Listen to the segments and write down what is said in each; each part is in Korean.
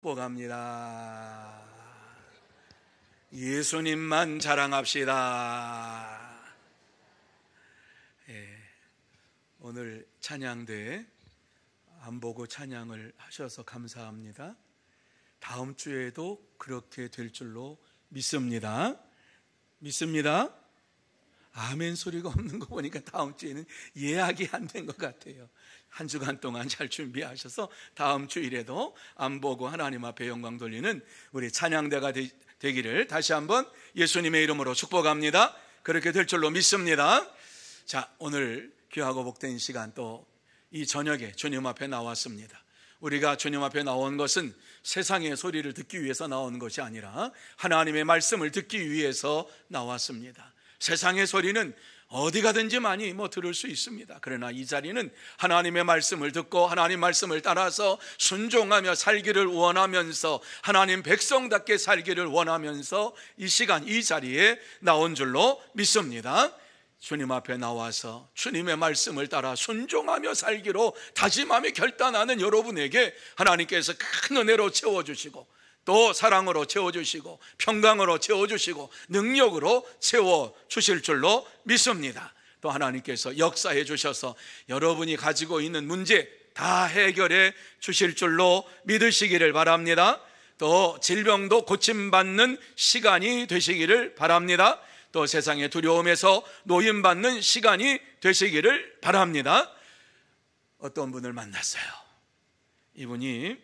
축복합니다. 예수님만 자랑합시다. 오늘 찬양대 안 보고 찬양을 하셔서 감사합니다. 다음 주에도 그렇게 될 줄로 믿습니다. 믿습니다. 아멘 소리가 없는 거 보니까 다음 주에는 예약이 안 된 것 같아요. 한 주간 동안 잘 준비하셔서 다음 주일에도 안 보고 하나님 앞에 영광 돌리는 우리 찬양대가 되기를 다시 한번 예수님의 이름으로 축복합니다. 그렇게 될 줄로 믿습니다. 자, 오늘 귀하고 복된 시간 또 이 저녁에 주님 앞에 나왔습니다. 우리가 주님 앞에 나온 것은 세상의 소리를 듣기 위해서 나온 것이 아니라 하나님의 말씀을 듣기 위해서 나왔습니다. 세상의 소리는 어디 가든지 많이 들을 수 있습니다. 그러나 이 자리는 하나님의 말씀을 듣고 하나님 말씀을 따라서 순종하며 살기를 원하면서 하나님 백성답게 살기를 원하면서 이 시간 이 자리에 나온 줄로 믿습니다. 주님 앞에 나와서 주님의 말씀을 따라 순종하며 살기로 다짐하며 결단하는 여러분에게 하나님께서 큰 은혜로 채워주시고 또 사랑으로 채워주시고 평강으로 채워주시고 능력으로 채워주실 줄로 믿습니다. 또 하나님께서 역사해 주셔서 여러분이 가지고 있는 문제 다 해결해 주실 줄로 믿으시기를 바랍니다. 또 질병도 고침받는 시간이 되시기를 바랍니다. 또 세상의 두려움에서 노임받는 시간이 되시기를 바랍니다. 어떤 분을 만났어요. 이분이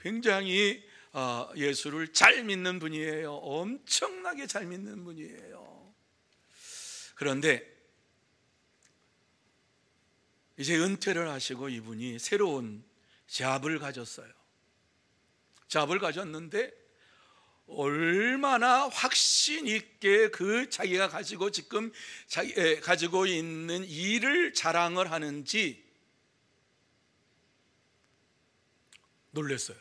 굉장히 예수를 잘 믿는 분이에요. 엄청나게 잘 믿는 분이에요. 그런데 이제 은퇴를 하시고 이분이 새로운 잡을 가졌어요. 잡을 가졌는데 얼마나 확신 있게 그 자기가 가지고 지금 가지고 있는 일을 자랑을 하는지 놀랐어요.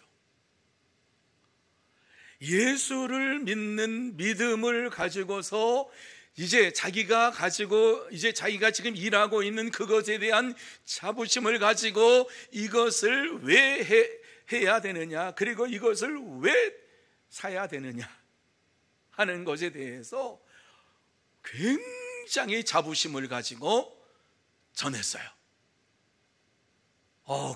예수를 믿는 믿음을 가지고서 이제 자기가 지금 일하고 있는 그것에 대한 자부심을 가지고 이것을 왜 해야 되느냐, 그리고 이것을 왜 사야 되느냐 하는 것에 대해서 굉장히 자부심을 가지고 전했어요.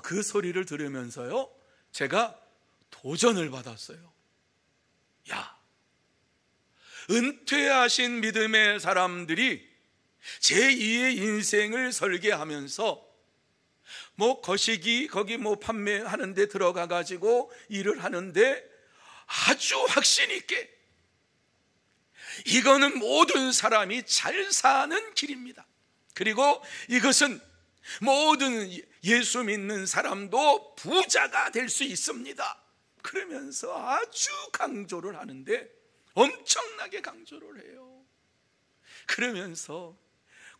그 소리를 들으면서요, 제가 도전을 받았어요. 야, 은퇴하신 믿음의 사람들이 제2의 인생을 설계하면서 거시기 거기 판매하는 데 들어가 가지고 일을 하는데 아주 확신 있게 이거는 모든 사람이 잘 사는 길입니다. 그리고 이것은 모든 예수 믿는 사람도 부자가 될 수 있습니다. 그러면서 아주 강조를 하는데 엄청나게 강조를 해요. 그러면서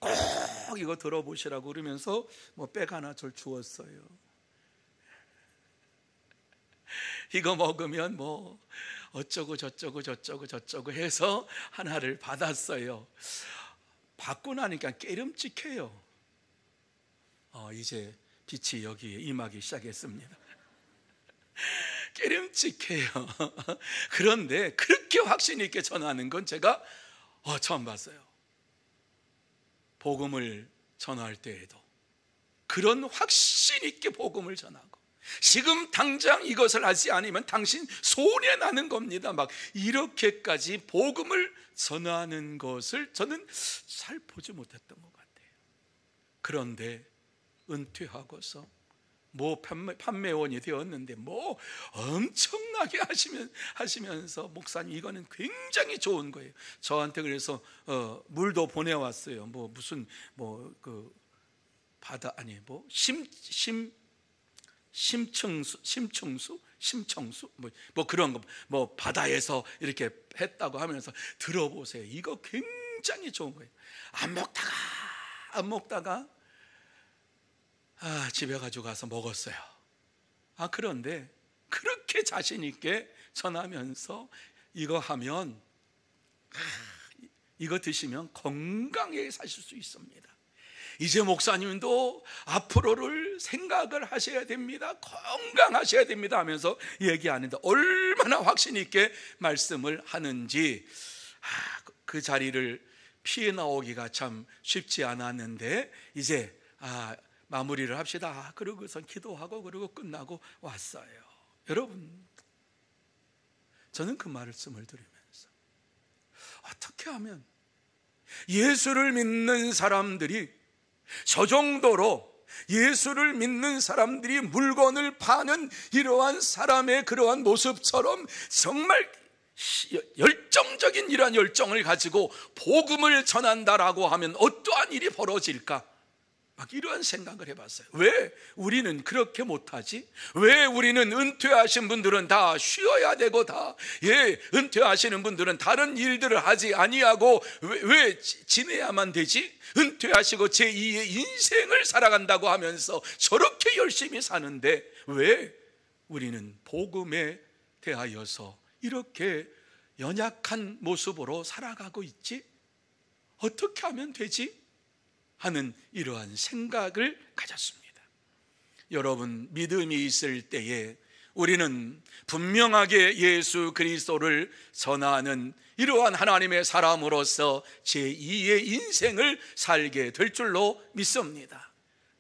꼭 이거 들어보시라고 그러면서 백 하나 절 주었어요. 이거 먹으면 어쩌고 저쩌고 해서 하나를 받았어요. 받고 나니까 깨름직해요. 이제 빛이 여기에 임하기 시작했습니다. 깨름직해요. 그런데 그렇게 확신 있게 전하는 건 제가 처음 봤어요. 복음을 전할 때에도 그런 확신 있게 복음을 전하고, 지금 당장 이것을 하지 않으면 당신 손해나는 겁니다. 이렇게까지 복음을 전하는 것을 저는 잘 보지 못했던 것 같아요. 그런데 은퇴하고서 판매원이 되었는데 엄청나게 하시면서 목사님 이거는 굉장히 좋은 거예요. 저한테 그래서 물도 보내왔어요. 바다 아니 심청수 그런 거 바다에서 이렇게 했다고 하면서 들어보세요. 이거 굉장히 좋은 거예요. 안 먹다가 집에 가지고 가서 먹었어요. 그런데 그렇게 자신 있게 전하면서 이거 하면 이거 드시면 건강하게 사실 수 있습니다. 이제 목사님도 앞으로를 생각을 하셔야 됩니다, 건강하셔야 됩니다 하면서 얘기하는데 얼마나 확신 있게 말씀을 하는지 그 자리를 피해 나오기가 참 쉽지 않았는데 이제 마무리를 합시다. 그러고선 기도하고 그러고 끝나고 왔어요. 여러분, 저는 그 말씀을 들으면서 어떻게 하면 예수를 믿는 사람들이 저 정도로 예수를 믿는 사람들이 물건을 파는 이러한 사람의 그러한 모습처럼 정말 열정적인 이러한 열정을 가지고 복음을 전한다라고 하면 어떠한 일이 벌어질까? 막 이러한 생각을 해봤어요. 왜 우리는 그렇게 못하지? 왜 우리는 은퇴하신 분들은 다 쉬어야 되고 은퇴하시는 분들은 다른 일들을 하지 아니하고 왜 지내야만 되지? 은퇴하시고 제2의 인생을 살아간다고 하면서 저렇게 열심히 사는데 왜 우리는 복음에 대하여서 이렇게 연약한 모습으로 살아가고 있지? 어떻게 하면 되지? 하는 이러한 생각을 가졌습니다. 여러분, 믿음이 있을 때에 우리는 분명하게 예수 그리스도를 전하는 이러한 하나님의 사람으로서 제2의 인생을 살게 될 줄로 믿습니다.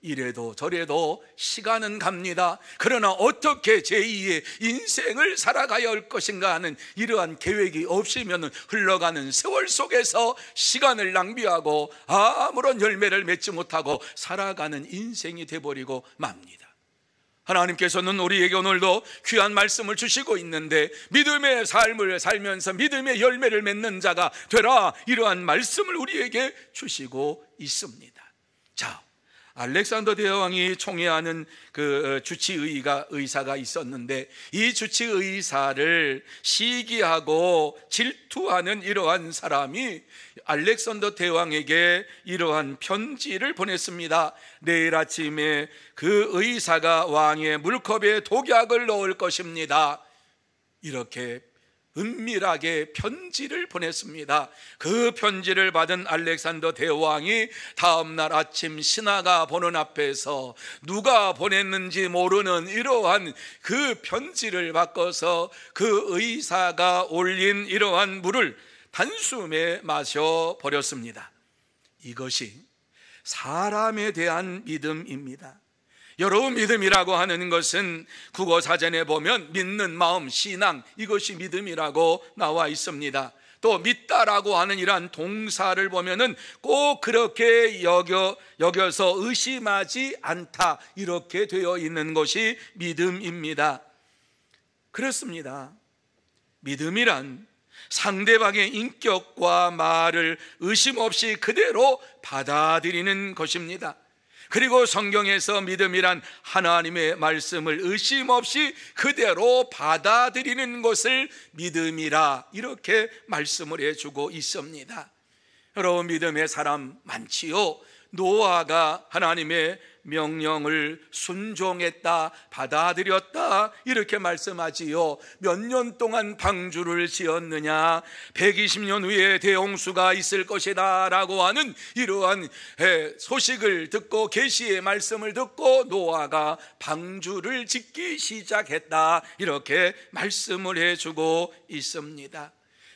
이래도 저래도 시간은 갑니다. 그러나 어떻게 제2의 인생을 살아가야 할 것인가 하는 이러한 계획이 없으면 흘러가는 세월 속에서 시간을 낭비하고 아무런 열매를 맺지 못하고 살아가는 인생이 되어버리고 맙니다. 하나님께서는 우리에게 오늘도 귀한 말씀을 주시고 있는데 믿음의 삶을 살면서 믿음의 열매를 맺는 자가 되라, 이러한 말씀을 우리에게 주시고 있습니다. 자, 알렉산더 대왕이 총애하는 그 주치의사가 있었는데 이 주치의사를 시기하고 질투하는 이러한 사람이 알렉산더 대왕에게 이러한 편지를 보냈습니다. 내일 아침에 그 의사가 왕의 물컵에 독약을 넣을 것입니다. 이렇게 은밀하게 편지를 보냈습니다. 그 편지를 받은 알렉산더 대왕이 다음날 아침 신하가 보는 앞에서 누가 보냈는지 모르는 이러한 그 편지를 바꿔서 그 의사가 올린 이러한 물을 단숨에 마셔버렸습니다. 이것이 사람에 대한 믿음입니다. 여러분, 믿음이라고 하는 것은 국어사전에 보면 믿는 마음, 신앙, 이것이 믿음이라고 나와 있습니다. 또 믿다라고 하는 이러한 동사를 보면은 꼭 그렇게 여겨서 의심하지 않다, 이렇게 되어 있는 것이 믿음입니다. 그렇습니다. 믿음이란 상대방의 인격과 말을 의심 없이 그대로 받아들이는 것입니다. 그리고 성경에서 믿음이란 하나님의 말씀을 의심 없이 그대로 받아들이는 것을 믿음이라 이렇게 말씀을 해주고 있습니다. 여러분, 믿음의 사람 많지요. 노아가 하나님의 명령을 순종했다, 받아들였다, 이렇게 말씀하지요. 몇 년 동안 방주를 지었느냐? 120년 후에 대홍수가 있을 것이다 라고 하는 이러한 소식을 듣고 계시의 말씀을 듣고 노아가 방주를 짓기 시작했다, 이렇게 말씀을 해주고 있습니다.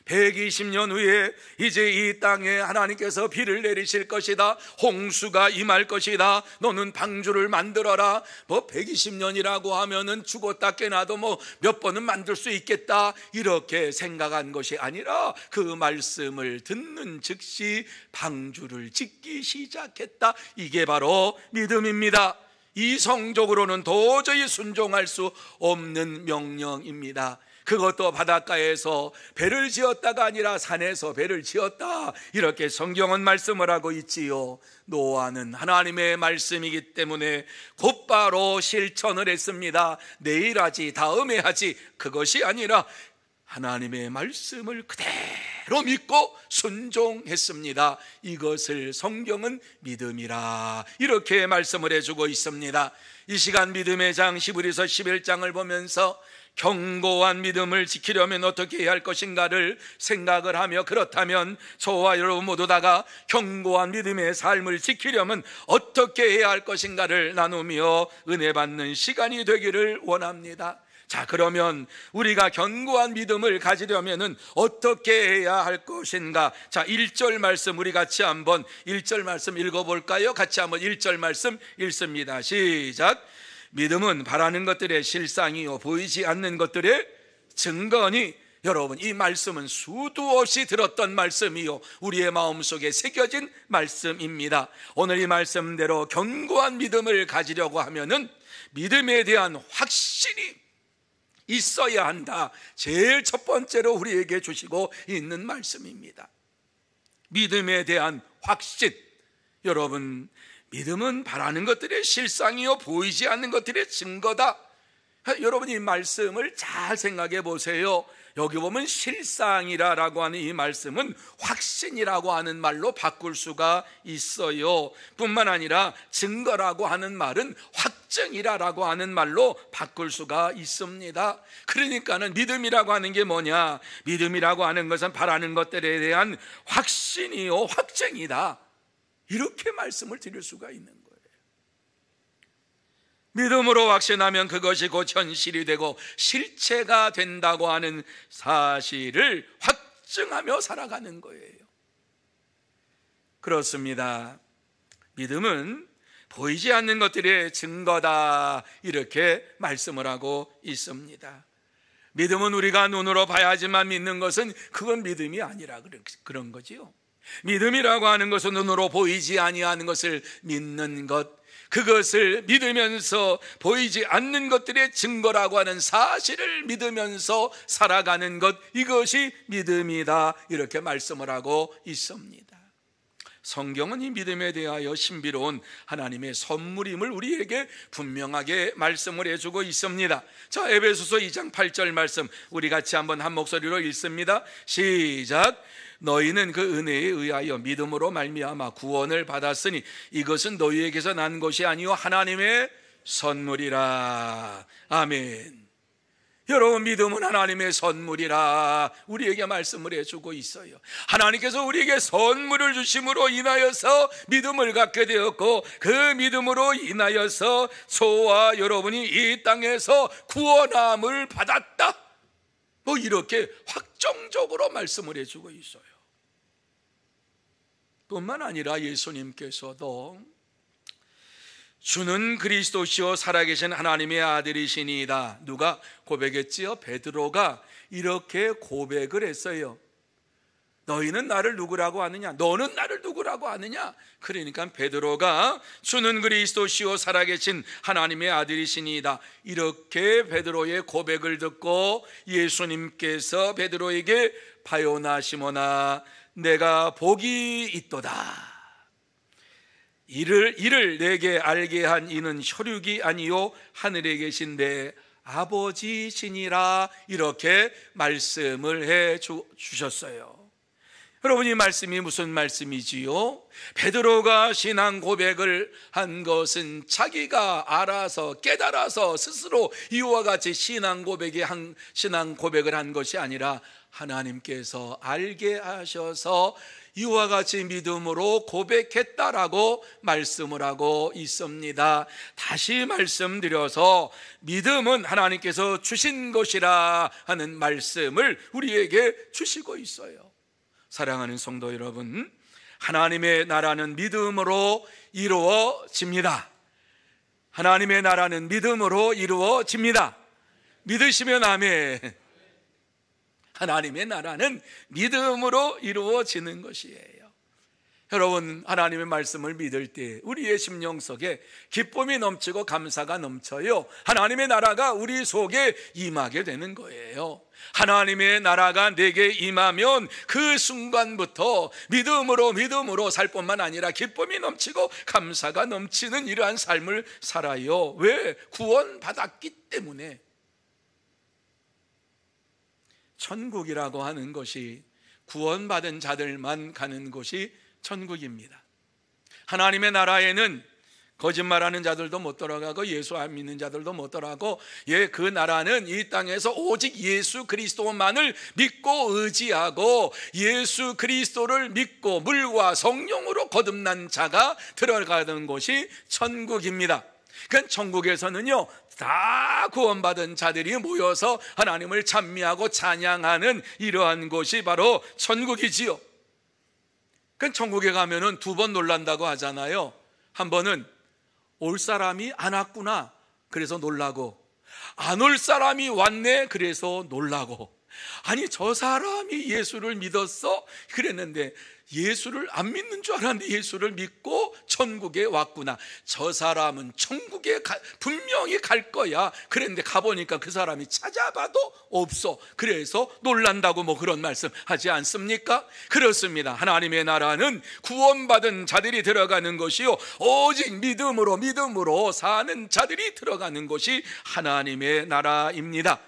120년 후에 이제 이 땅에 하나님께서 비를 내리실 것이다, 홍수가 임할 것이다, 너는 방주를 만들어라. 120년이라고 하면은 죽었다 깨나도 몇 번은 만들 수 있겠다, 이렇게 생각한 것이 아니라 그 말씀을 듣는 즉시 방주를 짓기 시작했다. 이게 바로 믿음입니다. 이성적으로는 도저히 순종할 수 없는 명령입니다. 그것도 바닷가에서 배를 지었다가 아니라 산에서 배를 지었다, 이렇게 성경은 말씀을 하고 있지요. 노아는 하나님의 말씀이기 때문에 곧바로 실천을 했습니다. 내일 하지, 다음에 하지, 그것이 아니라 하나님의 말씀을 그대로 믿고 순종했습니다. 이것을 성경은 믿음이라 이렇게 말씀을 해주고 있습니다. 이 시간 믿음의 장 히브리서 11장을 보면서 견고한 믿음을 지키려면 어떻게 해야 할 것인가를 생각을 하며, 그렇다면 저와 여러분 모두 다가 견고한 믿음의 삶을 지키려면 어떻게 해야 할 것인가를 나누며 은혜 받는 시간이 되기를 원합니다. 자, 그러면 우리가 견고한 믿음을 가지려면 어떻게 해야 할 것인가? 자, 1절 말씀 우리 같이 한번 1절 말씀 읽어볼까요? 같이 한번 1절 말씀 읽습니다. 시작. 믿음은 바라는 것들의 실상이요 보이지 않는 것들의 증거니. 여러분, 이 말씀은 수도 없이 들었던 말씀이요 우리의 마음속에 새겨진 말씀입니다. 오늘 이 말씀대로 견고한 믿음을 가지려고 하면은 믿음에 대한 확신이 있어야 한다. 제일 첫 번째로 우리에게 주시고 있는 말씀입니다. 믿음에 대한 확신. 여러분, 믿음은 바라는 것들의 실상이요 보이지 않는 것들의 증거다. 여러분, 이 말씀을 잘 생각해 보세요. 여기 보면 실상이라고 하는 이 말씀은 확신이라고 하는 말로 바꿀 수가 있어요. 뿐만 아니라 증거라고 하는 말은 확증이라고 하는 말로 바꿀 수가 있습니다. 그러니까는 믿음이라고 하는 게 뭐냐? 믿음이라고 하는 것은 바라는 것들에 대한 확신이요 확증이다. 이렇게 말씀을 드릴 수가 있는 거예요. 믿음으로 확신하면 그것이 곧 현실이 되고 실체가 된다고 하는 사실을 확증하며 살아가는 거예요. 그렇습니다. 믿음은 보이지 않는 것들의 증거다, 이렇게 말씀을 하고 있습니다. 믿음은 우리가 눈으로 봐야지만 믿는 것은 그건 믿음이 아니라 그런 거지요. 믿음이라고 하는 것은 눈으로 보이지 아니하는 것을 믿는 것, 그것을 믿으면서 보이지 않는 것들의 증거라고 하는 사실을 믿으면서 살아가는 것, 이것이 믿음이다, 이렇게 말씀을 하고 있습니다. 성경은 이 믿음에 대하여 신비로운 하나님의 선물임을 우리에게 분명하게 말씀을 해주고 있습니다. 자, 에베소서 2장 8절 말씀 우리 같이 한번 한 목소리로 읽습니다. 시작. 너희는 그 은혜에 의하여 믿음으로 말미암아 구원을 받았으니 이것은 너희에게서 난 것이 아니요 하나님의 선물이라. 아멘. 여러분, 믿음은 하나님의 선물이라 우리에게 말씀을 해주고 있어요. 하나님께서 우리에게 선물을 주심으로 인하여서 믿음을 갖게 되었고, 그 믿음으로 인하여서 저와 여러분이 이 땅에서 구원함을 받았다, 뭐 이렇게 확정적으로 말씀을 해주고 있어요. 뿐만 아니라 예수님께서도 주는 그리스도시요 살아계신 하나님의 아들이시니이다. 누가 고백했지요? 베드로가 이렇게 고백을 했어요. 너희는 나를 누구라고 하느냐? 너는 나를 누구라고 하느냐? 그러니까 베드로가 주는 그리스도시요 살아계신 하나님의 아들이시니이다, 이렇게 베드로의 고백을 듣고 예수님께서 베드로에게 바요나 시몬아, 내가 복이 있도다. 이를 내게 알게 한 이는 혈육이 아니요 하늘에 계신데 아버지시니라, 이렇게 말씀을 해 주셨어요. 여러분, 이 말씀이 무슨 말씀이지요? 베드로가 신앙 고백을 한 것은 자기가 알아서 깨달아서 스스로 이와 같이 신앙 고백을 한 것이 아니라 하나님께서 알게 하셔서 이와 같이 믿음으로 고백했다라고 말씀을 하고 있습니다. 다시 말씀드려서 믿음은 하나님께서 주신 것이라 하는 말씀을 우리에게 주시고 있어요. 사랑하는 성도 여러분, 하나님의 나라는 믿음으로 이루어집니다. 하나님의 나라는 믿음으로 이루어집니다. 믿으시면 아멘. 하나님의 나라는 믿음으로 이루어지는 것이에요. 여러분, 하나님의 말씀을 믿을 때 우리의 심령 속에 기쁨이 넘치고 감사가 넘쳐요. 하나님의 나라가 우리 속에 임하게 되는 거예요. 하나님의 나라가 내게 임하면 그 순간부터 믿음으로 살 뿐만 아니라 기쁨이 넘치고 감사가 넘치는 이러한 삶을 살아요. 왜? 구원받았기 때문에. 천국이라고 하는 것이 구원받은 자들만 가는 곳이 천국입니다. 하나님의 나라에는 거짓말하는 자들도 못 들어가고 예수 안 믿는 자들도 못 들어가고, 그 나라는 이 땅에서 오직 예수 그리스도만을 믿고 의지하고 예수 그리스도를 믿고 물과 성령으로 거듭난 자가 들어가는 곳이 천국입니다. 그러니까 천국에서는요, 다 구원받은 자들이 모여서 하나님을 찬미하고 찬양하는 이러한 곳이 바로 천국이지요. 그러니까 천국에 가면은 두 번 놀란다고 하잖아요. 한 번은 올 사람이 안 왔구나, 그래서 놀라고, 안 올 사람이 왔네, 그래서 놀라고. 아니, 저 사람이 예수를 믿었어? 그랬는데 예수를 안 믿는 줄 알았는데 예수를 믿고 천국에 왔구나. 저 사람은 천국에 분명히 갈 거야. 그랬는데 가보니까 그 사람이 찾아봐도 없어. 그래서 놀란다고 뭐 그런 말씀 하지 않습니까? 그렇습니다. 하나님의 나라는 구원받은 자들이 들어가는 것이요, 오직 믿음으로 사는 자들이 들어가는 것이 하나님의 나라입니다.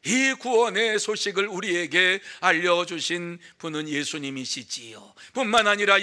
이 구원의 소식을 우리에게 알려주신 분은 예수님이시지요. 뿐만 아니라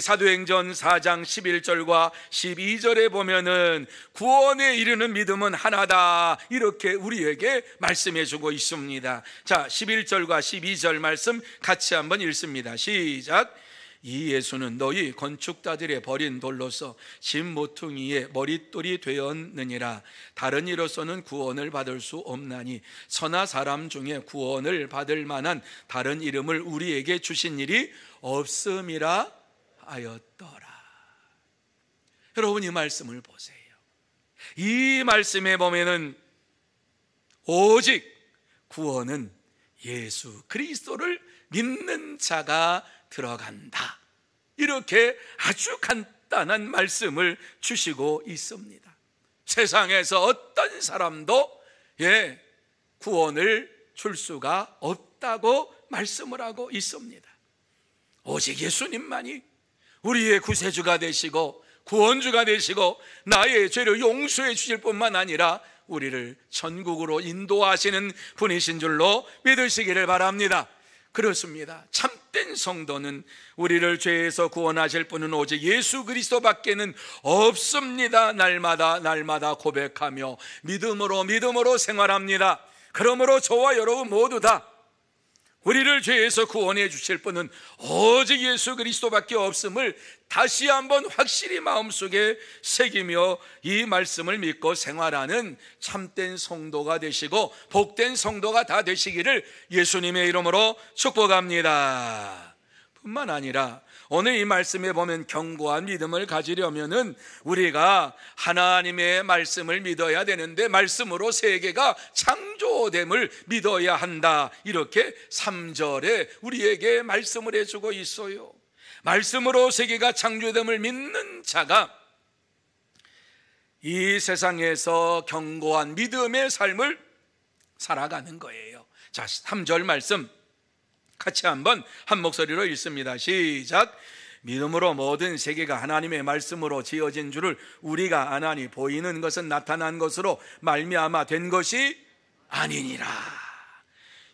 사도행전 4장 11절과 12절에 보면은 구원에 이르는 믿음은 하나다, 이렇게 우리에게 말씀해 주고 있습니다. 자, 11절과 12절 말씀 같이 한번 읽습니다. 시작. 이 예수는 너희 건축자들의 버린 돌로서 집 모퉁이의 머릿돌이 되었느니라. 다른 이로서는 구원을 받을 수 없나니 천하 사람 중에 구원을 받을 만한 다른 이름을 우리에게 주신 일이 없음이라 하였더라. 여러분, 이 말씀을 보세요. 이 말씀에 보면은 오직 구원은 예수 그리스도를 믿는 자가 들어간다, 이렇게 아주 간단한 말씀을 주시고 있습니다. 세상에서 어떤 사람도 구원을 줄 수가 없다고 말씀을 하고 있습니다. 오직 예수님만이 우리의 구세주가 되시고 구원주가 되시고 나의 죄를 용서해 주실 뿐만 아니라 우리를 천국으로 인도하시는 분이신 줄로 믿으시기를 바랍니다. 그렇습니다. 참된 성도는 우리를 죄에서 구원하실 분은 오직 예수 그리스도밖에는 없습니다. 날마다 고백하며 믿음으로 생활합니다. 그러므로 저와 여러분 모두 다 우리를 죄에서 구원해 주실 분은 오직 예수 그리스도밖에 없음을 다시 한번 확실히 마음속에 새기며 이 말씀을 믿고 생활하는 참된 성도가 되시고 복된 성도가 다 되시기를 예수님의 이름으로 축복합니다. 뿐만 아니라 오늘 이 말씀에 보면 견고한 믿음을 가지려면은 우리가 하나님의 말씀을 믿어야 되는데 말씀으로 세계가 창조됨을 믿어야 한다, 이렇게 3절에 우리에게 말씀을 해주고 있어요. 말씀으로 세계가 창조됨을 믿는 자가 이 세상에서 견고한 믿음의 삶을 살아가는 거예요. 자, 3절 말씀 같이 한번 한 목소리로 읽습니다. 시작. 믿음으로 모든 세계가 하나님의 말씀으로 지어진 줄을 우리가 아나니 보이는 것은 나타난 것으로 말미암아 된 것이 아니니라.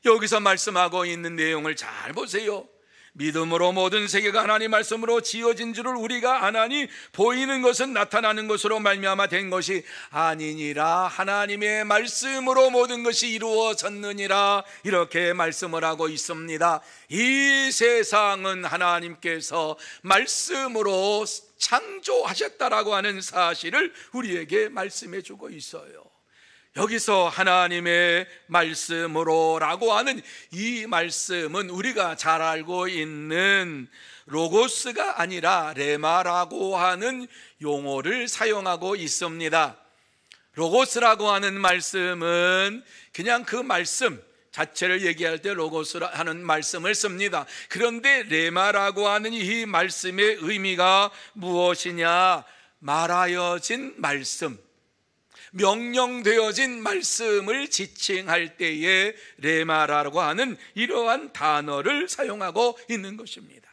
여기서 말씀하고 있는 내용을 잘 보세요. 믿음으로 모든 세계가 하나님 말씀으로 지어진 줄을 우리가 아나니 보이는 것은 나타나는 것으로 말미암아 된 것이 아니니라. 하나님의 말씀으로 모든 것이 이루어졌느니라, 이렇게 말씀을 하고 있습니다. 이 세상은 하나님께서 말씀으로 창조하셨다라고 하는 사실을 우리에게 말씀해 주고 있어요. 여기서 하나님의 말씀으로라고 하는 이 말씀은 우리가 잘 알고 있는 로고스가 아니라 레마라고 하는 용어를 사용하고 있습니다. 로고스라고 하는 말씀은 그냥 그 말씀 자체를 얘기할 때 로고스라 하는 말씀을 씁니다. 그런데 레마라고 하는 이 말씀의 의미가 무엇이냐? 말하여진 말씀, 명령되어진 말씀을 지칭할 때에 레마라고 하는 이러한 단어를 사용하고 있는 것입니다.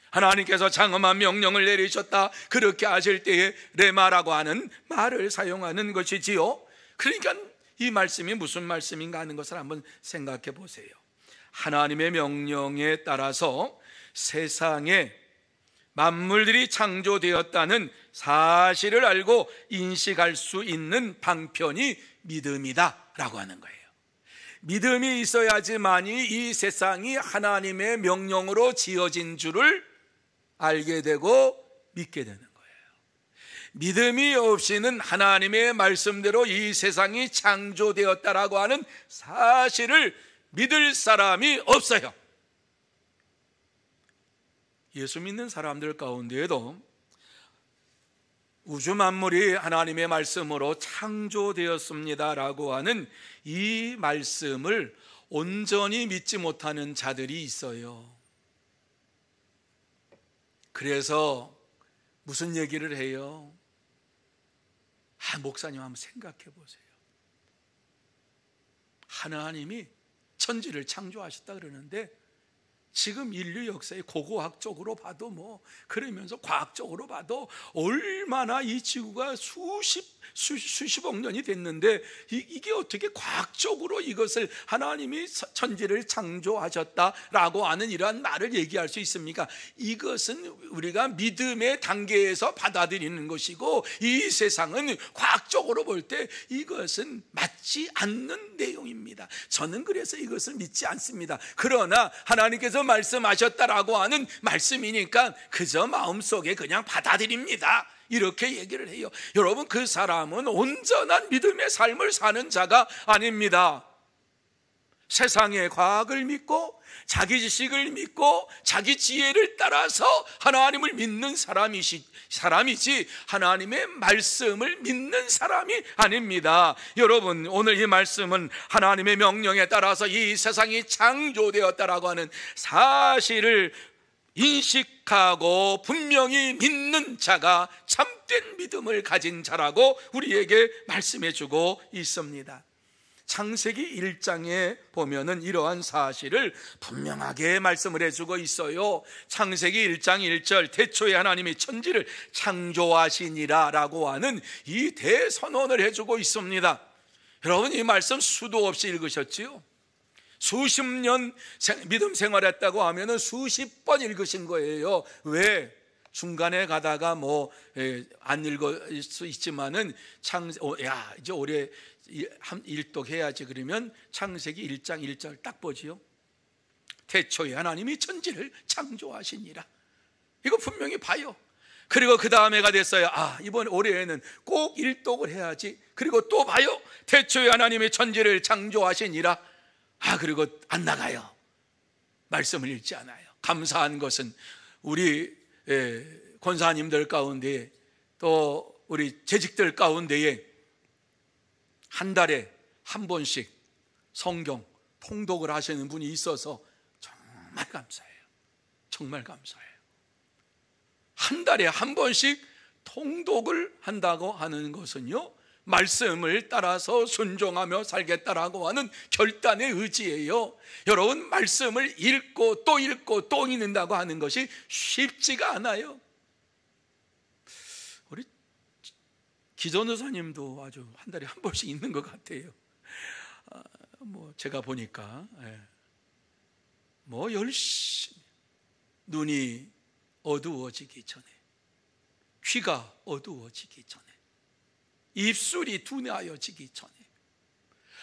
하나님께서 장엄한 명령을 내리셨다, 그렇게 하실 때에 레마라고 하는 말을 사용하는 것이지요. 그러니까 이 말씀이 무슨 말씀인가 하는 것을 한번 생각해 보세요. 하나님의 명령에 따라서 세상에 만물들이 창조되었다는 사실을 알고 인식할 수 있는 방편이 믿음이다 라고 하는 거예요. 믿음이 있어야지만이 이 세상이 하나님의 명령으로 지어진 줄을 알게 되고 믿게 되는 거예요. 믿음이 없이는 하나님의 말씀대로 이 세상이 창조되었다라고 하는 사실을 믿을 사람이 없어요. 예수 믿는 사람들 가운데에도 우주 만물이 하나님의 말씀으로 창조되었습니다라고 하는 이 말씀을 온전히 믿지 못하는 자들이 있어요. 그래서 무슨 얘기를 해요? 목사님 한번 생각해 보세요. 하나님이 천지를 창조하셨다 그러는데 지금 인류 역사의 고고학적으로 봐도 그러면서 과학적으로 봐도 얼마나 이 지구가 수십억 년이 됐는데 이게 어떻게 과학적으로 이것을 하나님이 천지를 창조하셨다라고 하는 이러한 말을 얘기할 수 있습니까? 이것은 우리가 믿음의 단계에서 받아들이는 것이고 이 세상은 과학적으로 볼 때 이것은 맞지 않는 내용입니다. 저는 그래서 이것을 믿지 않습니다. 그러나 하나님께서 말씀하셨다라고 하는 말씀이니까 그저 마음속에 그냥 받아들입니다. 이렇게 얘기를 해요. 여러분, 그 사람은 온전한 믿음의 삶을 사는 자가 아닙니다. 세상의 과학을 믿고 자기 지식을 믿고 자기 지혜를 따라서 하나님을 믿는 사람이지 하나님의 말씀을 믿는 사람이 아닙니다. 여러분, 오늘 이 말씀은 하나님의 명령에 따라서 이 세상이 창조되었다라고 하는 사실을 인식하고 분명히 믿는 자가 참된 믿음을 가진 자라고 우리에게 말씀해 주고 있습니다. 창세기 1장에 보면은 이러한 사실을 분명하게 말씀을 해주고 있어요. 창세기 1장 1절 태초에 하나님이 천지를 창조하시니라 라고 하는 이 대선언을 해주고 있습니다. 여러분, 이 말씀 수도 없이 읽으셨지요? 수십 년 믿음 생활했다고 하면은 수십 번 읽으신 거예요. 왜? 중간에 가다가 안 읽을 수 있지만은 이제 올해 일독해야지 그러면 창세기 1장 1절 딱 보지요. 태초에 하나님이 천지를 창조하시니라. 이거 분명히 봐요. 그리고 그 다음에가 됐어요. 이번 올해에는 꼭 일독을 해야지. 그리고 또 봐요. 태초에 하나님이 천지를 창조하시니라. 그리고 안 나가요. 말씀을 읽지 않아요. 감사한 것은 우리 권사님들 가운데 또 우리 재직들 가운데에 한 달에 한 번씩 성경 통독을 하시는 분이 있어서 정말 감사해요. 정말 감사해요. 한 달에 한 번씩 통독을 한다고 하는 것은요, 말씀을 따라서 순종하며 살겠다라고 하는 결단의 의지예요. 여러분, 말씀을 읽고 또 읽는다고 하는 것이 쉽지가 않아요. 우리 기전의사님도 아주 한 달에 한 번씩 읽는 것 같아요. 제가 보니까 열심히 눈이 어두워지기 전에, 귀가 어두워지기 전에, 입술이 둔하여지기 전에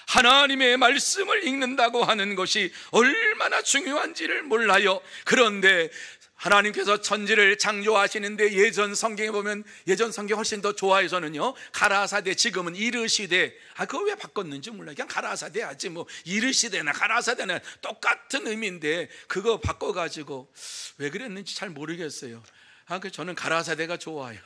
하나님의 말씀을 읽는다고 하는 것이 얼마나 중요한지를 몰라요. 그런데 하나님께서 천지를 창조하시는데 예전 성경에 보면, 예전 성경 훨씬 더 좋아해서는요, 가라사대, 지금은 이르시되, 그거 왜 바꿨는지 몰라요. 그냥 가라사대 하지 이르시대나 가라사대나 똑같은 의미인데 그거 바꿔가지고 왜 그랬는지 잘 모르겠어요. 저는 가라사대가 좋아요.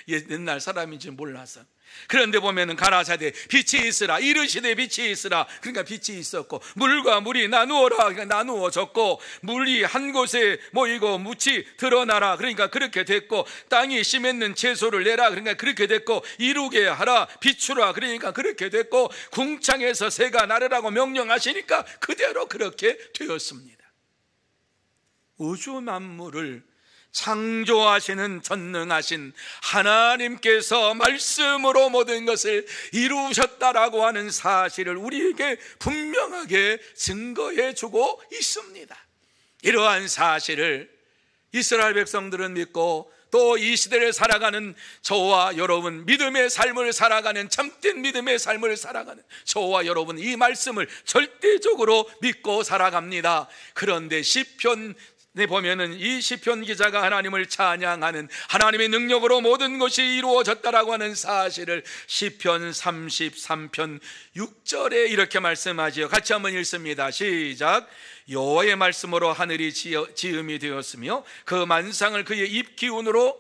옛날 사람인지 몰라서. 그런데 보면은 가라사대 빛이 있으라, 이르시되 빛이 있으라. 그러니까 빛이 있었고, 물과 물이 나누어라, 그러니까 나누어졌고, 물이 한 곳에 모이고 묻이 드러나라, 그러니까 그렇게 됐고, 땅이 심했는 채소를 내라, 그러니까 그렇게 됐고, 이루게 하라, 비추라, 그러니까 그렇게 됐고, 궁창에서 새가 나르라고 명령하시니까 그대로 그렇게 되었습니다. 우주 만물을 창조하시는 전능하신 하나님께서 말씀으로 모든 것을 이루셨다라고 하는 사실을 우리에게 분명하게 증거해 주고 있습니다. 이러한 사실을 이스라엘 백성들은 믿고 또 이 시대를 살아가는 저와 여러분, 믿음의 삶을 살아가는, 참된 믿음의 삶을 살아가는 저와 여러분, 이 말씀을 절대적으로 믿고 살아갑니다. 그런데 시편에 보면은 이 시편 기자가 하나님을 찬양하는, 하나님의 능력으로 모든 것이 이루어졌다라고 하는 사실을 시편 33편 6절에 이렇게 말씀하지요. 같이 한번 읽습니다. 시작. 여호와의 말씀으로 하늘이 지음이 되었으며 그 만상을 그의 입 기운으로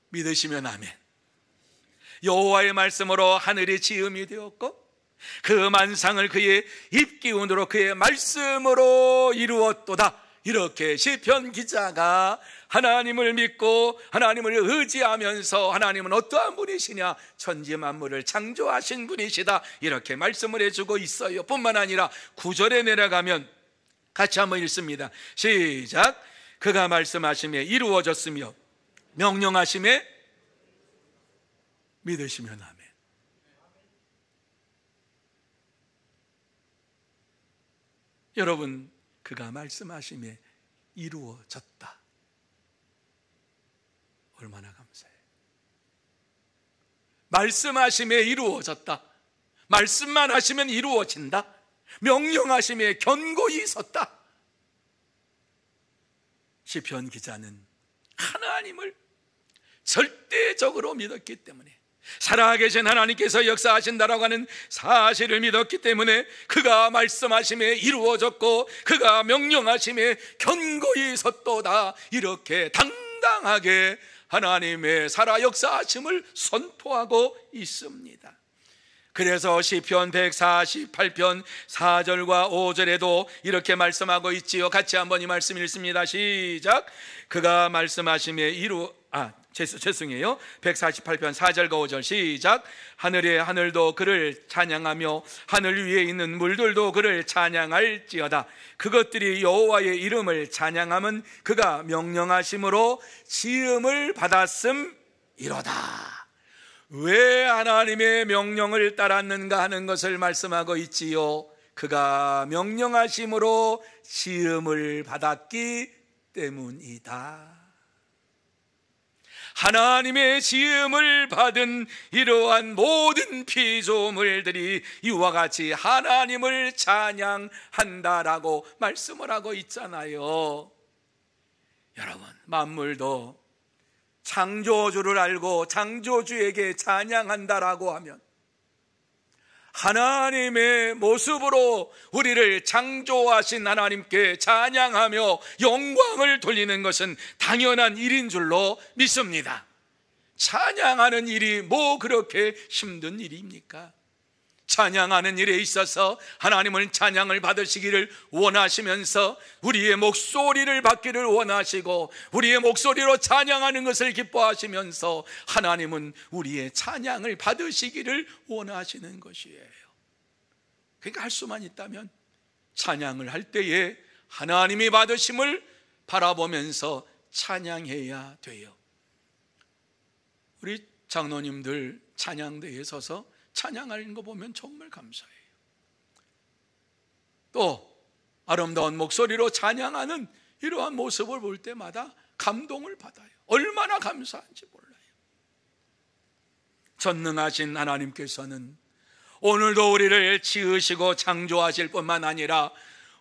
믿으시면 아멘. 여호와의 말씀으로 하늘이 지음이 되었고 그 만상을 그의 입 기운으로, 그의 말씀으로 이루었도다. 이렇게 시편 기자가 하나님을 믿고 하나님을 의지하면서, 하나님은 어떠한 분이시냐, 천지 만물을 창조하신 분이시다, 이렇게 말씀을 해주고 있어요. 뿐만 아니라 9절에 내려가면 같이 한번 읽습니다. 시작. 그가 말씀하심에 이루어졌으며 명령하심에 믿으시면 아멘. 여러분, 그가 말씀하심에 이루어졌다. 얼마나 감사해요. 말씀하심에 이루어졌다. 말씀만 하시면 이루어진다. 명령하심에 견고히 섰다. 시편 기자는 하나님을 절대적으로 믿었기 때문에, 살아계신 하나님께서 역사하신다라고 하는 사실을 믿었기 때문에 그가 말씀하심에 이루어졌고 그가 명령하심에 견고히 섰도다. 이렇게 당당하게 하나님의 살아 역사하심을 선포하고 있습니다. 그래서 시편 148편 4절과 5절에도 이렇게 말씀하고 있지요. 같이 한번 이 말씀 읽습니다. 시작. 그가 말씀하심에 죄송해요. 148편 4절과 5절 시작. 하늘의 하늘도 그를 찬양하며 하늘 위에 있는 물들도 그를 찬양할지어다. 그것들이 여호와의 이름을 찬양함은 그가 명령하심으로 지음을 받았음이로다. 왜 하나님의 명령을 따랐는가 하는 것을 말씀하고 있지요. 그가 명령하심으로 지음을 받았기 때문이다. 하나님의 지음을 받은 이러한 모든 피조물들이 이와 같이 하나님을 찬양한다라고 말씀을 하고 있잖아요. 여러분, 만물도 창조주를 알고 창조주에게 찬양한다라고 하면 하나님의 모습으로 우리를 창조하신 하나님께 찬양하며 영광을 돌리는 것은 당연한 일인 줄로 믿습니다. 찬양하는 일이 뭐 그렇게 힘든 일입니까? 찬양하는 일에 있어서 하나님은 찬양을 받으시기를 원하시면서 우리의 목소리를 받기를 원하시고 우리의 목소리로 찬양하는 것을 기뻐하시면서 하나님은 우리의 찬양을 받으시기를 원하시는 것이에요. 그러니까 할 수만 있다면 찬양을 할 때에 하나님이 받으심을 바라보면서 찬양해야 돼요. 우리 장로님들 찬양대에 서서 찬양하는 거 보면 정말 감사해요. 또 아름다운 목소리로 찬양하는 이러한 모습을 볼 때마다 감동을 받아요. 얼마나 감사한지 몰라요. 전능하신 하나님께서는 오늘도 우리를 지으시고 창조하실 뿐만 아니라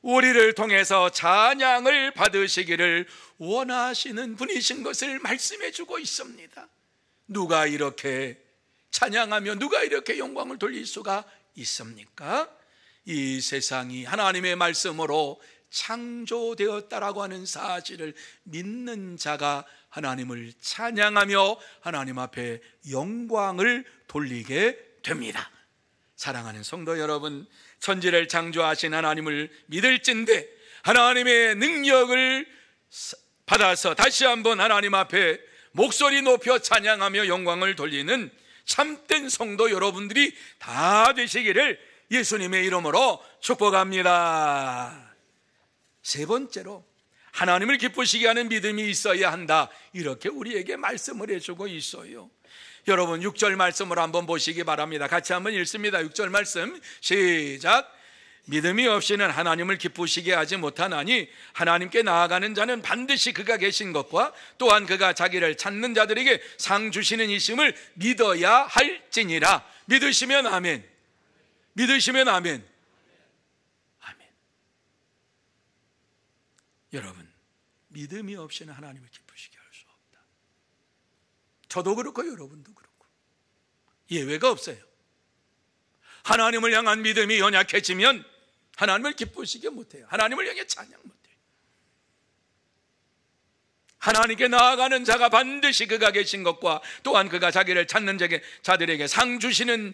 우리를 통해서 찬양을 받으시기를 원하시는 분이신 것을 말씀해 주고 있습니다. 누가 이렇게 찬양하며 누가 이렇게 영광을 돌릴 수가 있습니까? 이 세상이 하나님의 말씀으로 창조되었다라고 하는 사실을 믿는 자가 하나님을 찬양하며 하나님 앞에 영광을 돌리게 됩니다. 사랑하는 성도 여러분, 천지를 창조하신 하나님을 믿을진대 하나님의 능력을 받아서 다시 한번 하나님 앞에 목소리 높여 찬양하며 영광을 돌리는 참된 성도 여러분들이 다 되시기를 예수님의 이름으로 축복합니다. 세 번째로 하나님을 기쁘시게 하는 믿음이 있어야 한다, 이렇게 우리에게 말씀을 해주고 있어요. 여러분 6절 말씀을 한번 보시기 바랍니다. 같이 한번 읽습니다. 6절 말씀 시작. 믿음이 없이는 하나님을 기쁘시게 하지 못하나니 하나님께 나아가는 자는 반드시 그가 계신 것과 또한 그가 자기를 찾는 자들에게 상 주시는 이심을 믿어야 할지니라. 믿으시면 아멘. 믿으시면 아멘. 아멘. 여러분, 믿음이 없이는 하나님을 기쁘시게 할 수 없다. 저도 그렇고 여러분도 그렇고 예외가 없어요. 하나님을 향한 믿음이 연약해지면 하나님을 기쁘시게 못해요. 하나님을 향해 찬양 못해요. 하나님께 나아가는 자가 반드시 그가 계신 것과 또한 그가 자기를 찾는 자들에게 상 주시는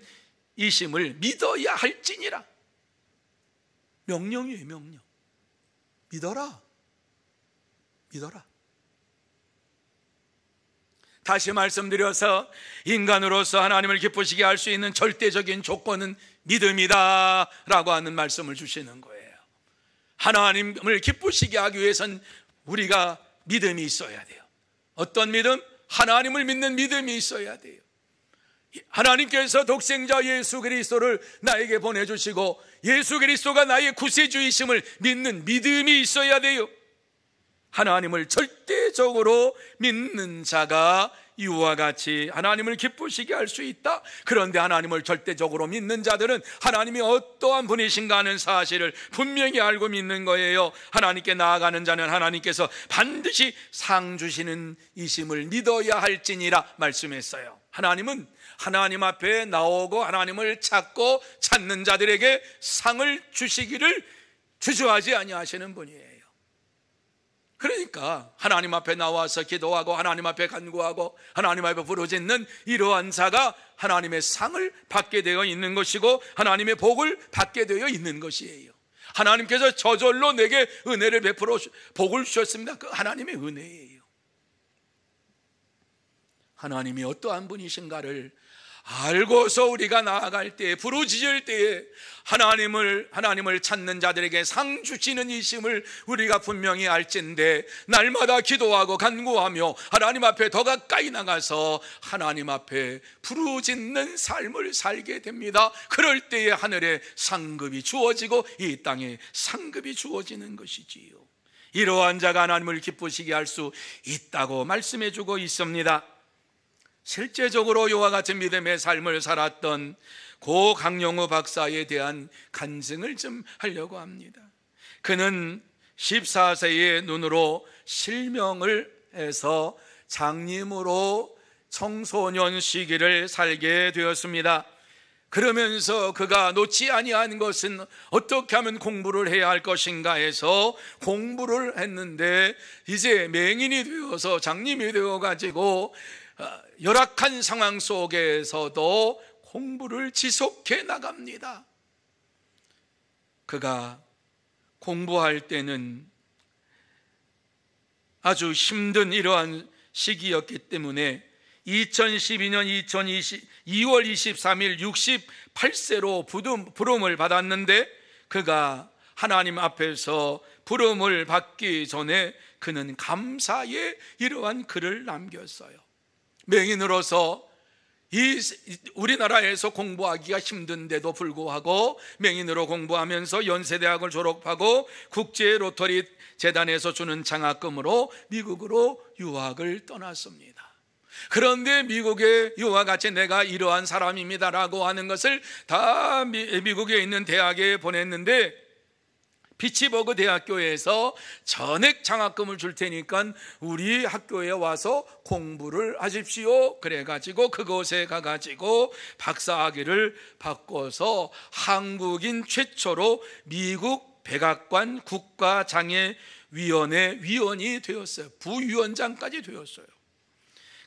이심을 믿어야 할지니라. 명령이에요. 명령. 믿어라. 믿어라. 다시 말씀드려서 인간으로서 하나님을 기쁘시게 할 수 있는 절대적인 조건은 믿음이다 라고 하는 말씀을 주시는 거예요. 하나님을 기쁘시게 하기 위해서는 우리가 믿음이 있어야 돼요. 어떤 믿음? 하나님을 믿는 믿음이 있어야 돼요. 하나님께서 독생자 예수 그리스도를 나에게 보내주시고 예수 그리스도가 나의 구세주이심을 믿는 믿음이 있어야 돼요. 하나님을 절대적으로 믿는 자가 이와 같이 하나님을 기쁘시게 할 수 있다. 그런데 하나님을 절대적으로 믿는 자들은 하나님이 어떠한 분이신가 하는 사실을 분명히 알고 믿는 거예요. 하나님께 나아가는 자는 하나님께서 반드시 상 주시는 이심을 믿어야 할지니라 말씀했어요. 하나님은 하나님 앞에 나오고 하나님을 찾고 찾는 자들에게 상을 주시기를 주저하지 아니하시는 분이에요. 그러니까 하나님 앞에 나와서 기도하고 하나님 앞에 간구하고 하나님 앞에 부르짖는 이러한 자가 하나님의 상을 받게 되어 있는 것이고 하나님의 복을 받게 되어 있는 것이에요. 하나님께서 저절로 내게 은혜를 베풀어 복을 주셨습니다. 그 하나님의 은혜예요. 하나님이 어떠한 분이신가를 알고서 우리가 나아갈 때, 부르짖을 때에 하나님을 찾는 자들에게 상 주시는 이심을 우리가 분명히 알진데, 날마다 기도하고 간구하며 하나님 앞에 더 가까이 나가서 하나님 앞에 부르짖는 삶을 살게 됩니다. 그럴 때에 하늘에 상급이 주어지고 이 땅에 상급이 주어지는 것이지요. 이러한 자가 하나님을 기쁘시게 할 수 있다고 말씀해 주고 있습니다. 실제적으로 이와 같은 믿음의 삶을 살았던 고 강영우 박사에 대한 간증을 좀 하려고 합니다. 그는 14세의 눈으로 실명을 해서 장님으로 청소년 시기를 살게 되었습니다. 그러면서 그가 놓지 아니한 것은 어떻게 하면 공부를 해야 할 것인가 해서 공부를 했는데, 이제 맹인이 되어서 장님이 되어가지고 열악한 상황 속에서도 공부를 지속해 나갑니다. 그가 공부할 때는 아주 힘든 이러한 시기였기 때문에 2012년 2월 23일 68세로 부름을 받았는데, 그가 하나님 앞에서 부름을 받기 전에 그는 감사의 이러한 글을 남겼어요. 맹인으로서 우리나라에서 공부하기가 힘든데도 불구하고 맹인으로 공부하면서 연세대학을 졸업하고 국제 로터리 재단에서 주는 장학금으로 미국으로 유학을 떠났습니다. 그런데 미국에 이와 같이 내가 이러한 사람입니다라고 하는 것을 다 미국에 있는 대학에 보냈는데, 피츠버그 대학교에서 전액 장학금을 줄 테니까 우리 학교에 와서 공부를 하십시오. 그래가지고 그곳에 가가지고 박사학위를 바꿔서 한국인 최초로 미국 백악관 국가장애위원회 위원이 되었어요. 부위원장까지 되었어요.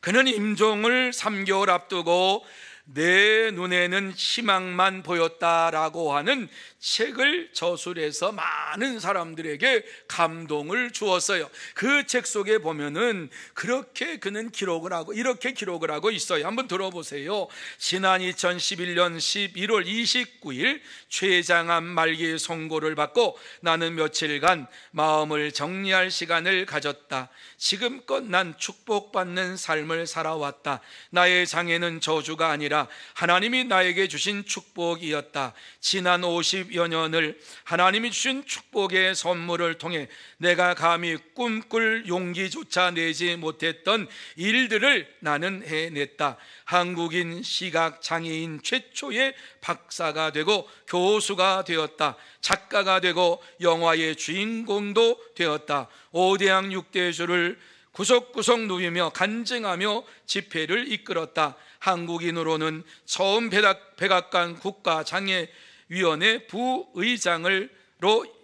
그는 임종을 3개월 앞두고 내 눈에는 희망만 보였다라고 하는 책을 저술해서 많은 사람들에게 감동을 주었어요. 그 책 속에 보면은 그렇게 그는 기록을 하고 이렇게 기록을 하고 있어요. 한번 들어보세요. 지난 2011년 11월 29일 췌장암 말기 선고를 받고 나는 며칠간 마음을 정리할 시간을 가졌다. 지금껏 난 축복받는 삶을 살아왔다. 나의 장애는 저주가 아니라 아니라 하나님이 나에게 주신 축복이었다. 지난 50여 년을 하나님이 주신 축복의 선물을 통해 내가 감히 꿈꿀 용기조차 내지 못했던 일들을 나는 해냈다. 한국인 시각장애인 최초의 박사가 되고 교수가 되었다. 작가가 되고 영화의 주인공도 되었다. 5대양 6대주를 구석구석 누비며 간증하며 집회를 이끌었다. 한국인으로는 처음 백악관 국가장애위원회 부의장으로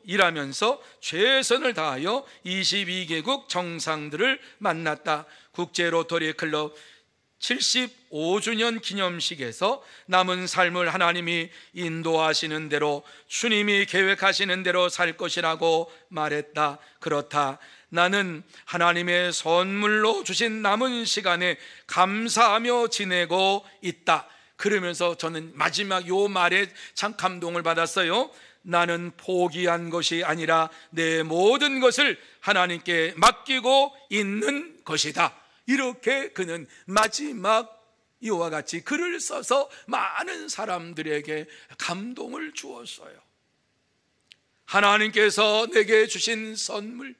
일하면서 최선을 다하여 22개국 정상들을 만났다. 국제로터리클럽 75주년 기념식에서 남은 삶을 하나님이 인도하시는 대로 주님이 계획하시는 대로 살 것이라고 말했다. 그렇다. 나는 하나님의 선물로 주신 남은 시간에 감사하며 지내고 있다. 그러면서 저는 마지막 요 말에 참 감동을 받았어요. 나는 포기한 것이 아니라 내 모든 것을 하나님께 맡기고 있는 것이다. 이렇게 그는 마지막 이와 같이 글을 써서 많은 사람들에게 감동을 주었어요. 하나님께서 내게 주신 선물,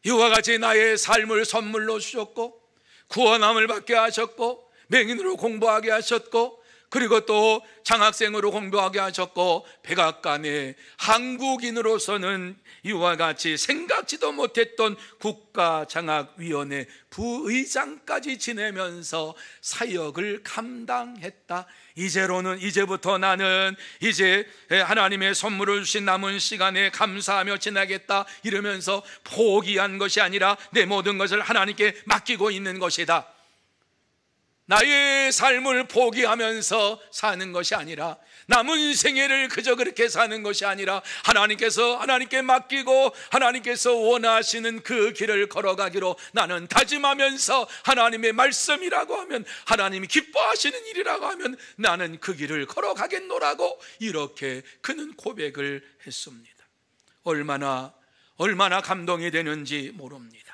이와 같이 나의 삶을 선물로 주셨고, 구원함을 받게 하셨고, 맹인으로 공부하게 하셨고, 그리고 또 장학생으로 공부하게 하셨고, 백악관의 한국인으로서는 이와 같이 생각지도 못했던 국가장학위원회 부의장까지 지내면서 사역을 감당했다. 이제부터 나는 이제 하나님의 선물을 주신 남은 시간에 감사하며 지나겠다. 이러면서 포기한 것이 아니라 내 모든 것을 하나님께 맡기고 있는 것이다. 나의 삶을 포기하면서 사는 것이 아니라, 남은 생애를 그저 그렇게 사는 것이 아니라 하나님께 맡기고 하나님께서 원하시는 그 길을 걸어가기로 나는 다짐하면서, 하나님의 말씀이라고 하면, 하나님이 기뻐하시는 일이라고 하면 나는 그 길을 걸어가겠노라고 이렇게 그는 고백을 했습니다. 얼마나 감동이 되는지 모릅니다.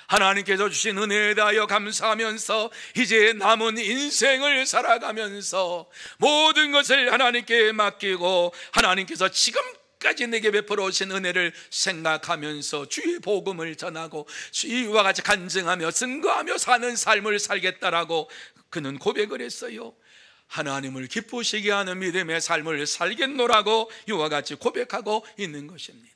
하나님께서 주신 은혜에 대하여 감사하면서 이제 남은 인생을 살아가면서 모든 것을 하나님께 맡기고 하나님께서 지금까지 내게 베풀어 오신 은혜를 생각하면서 주의 복음을 전하고 이와 같이 간증하며 증거하며 사는 삶을 살겠다라고 그는 고백을 했어요. 하나님을 기쁘시게 하는 믿음의 삶을 살겠노라고 이와 같이 고백하고 있는 것입니다.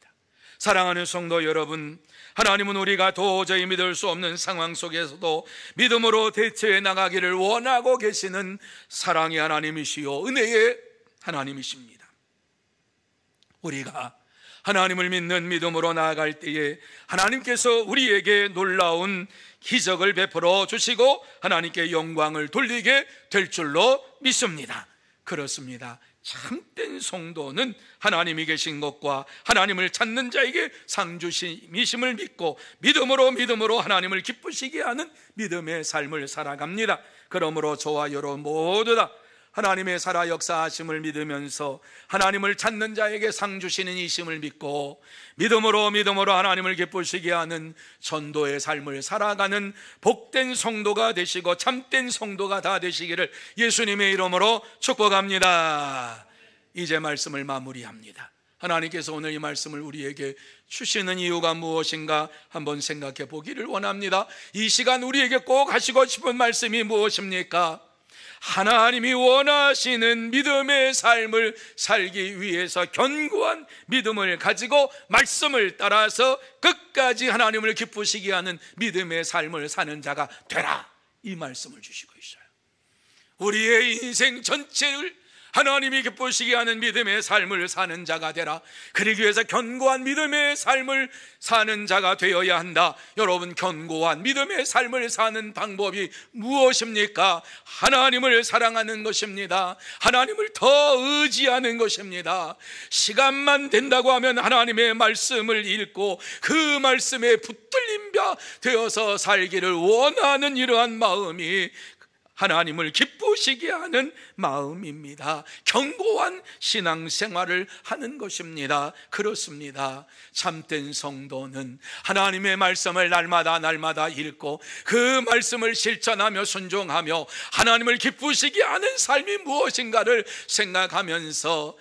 사랑하는 성도 여러분, 하나님은 우리가 도저히 믿을 수 없는 상황 속에서도 믿음으로 대처해 나가기를 원하고 계시는 사랑의 하나님이시요 은혜의 하나님이십니다. 우리가 하나님을 믿는 믿음으로 나아갈 때에 하나님께서 우리에게 놀라운 기적을 베풀어 주시고 하나님께 영광을 돌리게 될 줄로 믿습니다. 그렇습니다. 참된 성도는 하나님이 계신 것과 하나님을 찾는 자에게 상주심이심을 믿고 믿음으로 하나님을 기쁘시게 하는 믿음의 삶을 살아갑니다. 그러므로 저와 여러분 모두 다 하나님의 살아 역사하심을 믿으면서 하나님을 찾는 자에게 상 주시는 이심을 믿고 믿음으로 하나님을 기쁘시게 하는 전도의 삶을 살아가는 복된 성도가 되시고 참된 성도가 다 되시기를 예수님의 이름으로 축복합니다. 이제 말씀을 마무리합니다. 하나님께서 오늘 이 말씀을 우리에게 주시는 이유가 무엇인가 한번 생각해 보기를 원합니다. 이 시간 우리에게 꼭 하시고 싶은 말씀이 무엇입니까? 하나님이 원하시는 믿음의 삶을 살기 위해서 견고한 믿음을 가지고 말씀을 따라서 끝까지 하나님을 기쁘시게 하는 믿음의 삶을 사는 자가 되라, 이 말씀을 주시고 있어요. 우리의 인생 전체를 하나님이 기쁘시게 하는 믿음의 삶을 사는 자가 되라. 그러기 위해서 견고한 믿음의 삶을 사는 자가 되어야 한다. 여러분, 견고한 믿음의 삶을 사는 방법이 무엇입니까? 하나님을 사랑하는 것입니다. 하나님을 더 의지하는 것입니다. 시간만 된다고 하면 하나님의 말씀을 읽고 그 말씀에 붙들림 바 되어서 살기를 원하는 이러한 마음이 하나님을 기쁘시게 하는 마음입니다. 견고한 신앙생활을 하는 것입니다. 그렇습니다. 참된 성도는 하나님의 말씀을 날마다 읽고 그 말씀을 실천하며 순종하며 하나님을 기쁘시게 하는 삶이 무엇인가를 생각하면서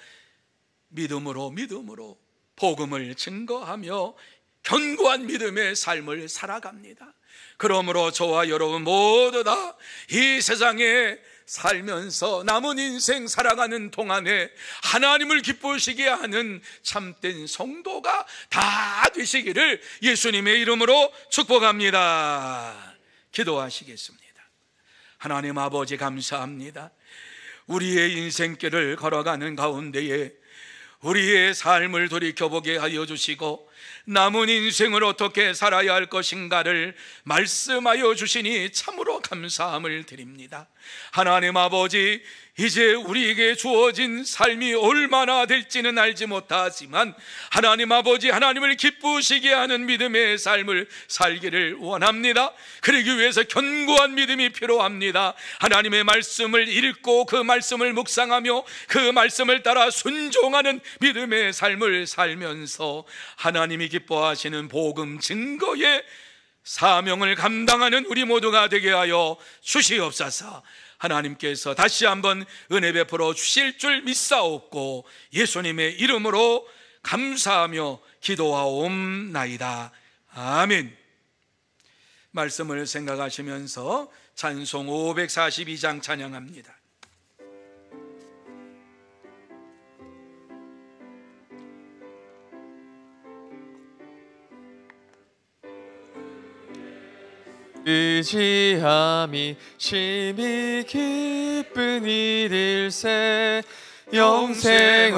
믿음으로 복음을 증거하며 견고한 믿음의 삶을 살아갑니다. 그러므로 저와 여러분 모두 다 이 세상에 살면서 남은 인생 살아가는 동안에 하나님을 기쁘시게 하는 참된 성도가 다 되시기를 예수님의 이름으로 축복합니다. 기도하시겠습니다. 하나님 아버지, 감사합니다. 우리의 인생길을 걸어가는 가운데에 우리의 삶을 돌이켜보게 하여 주시고 남은 인생을 어떻게 살아야 할 것인가를 말씀하여 주시니 참으로 감사함을 드립니다. 하나님 아버지, 이제 우리에게 주어진 삶이 얼마나 될지는 알지 못하지만 하나님 아버지, 하나님을 기쁘시게 하는 믿음의 삶을 살기를 원합니다. 그러기 위해서 견고한 믿음이 필요합니다. 하나님의 말씀을 읽고 그 말씀을 묵상하며 그 말씀을 따라 순종하는 믿음의 삶을 살면서 하나님이 기뻐하시는 복음 증거의 사명을 감당하는 우리 모두가 되게 하여 주시옵소서. 하나님께서 다시 한번 은혜 베풀어 주실 줄 믿사옵고 예수님의 이름으로 감사하며 기도하옵나이다. 아멘. 말씀을 생각하시면서 찬송 542장 찬양합니다. 의지함이 심히 기쁜 일일세 영생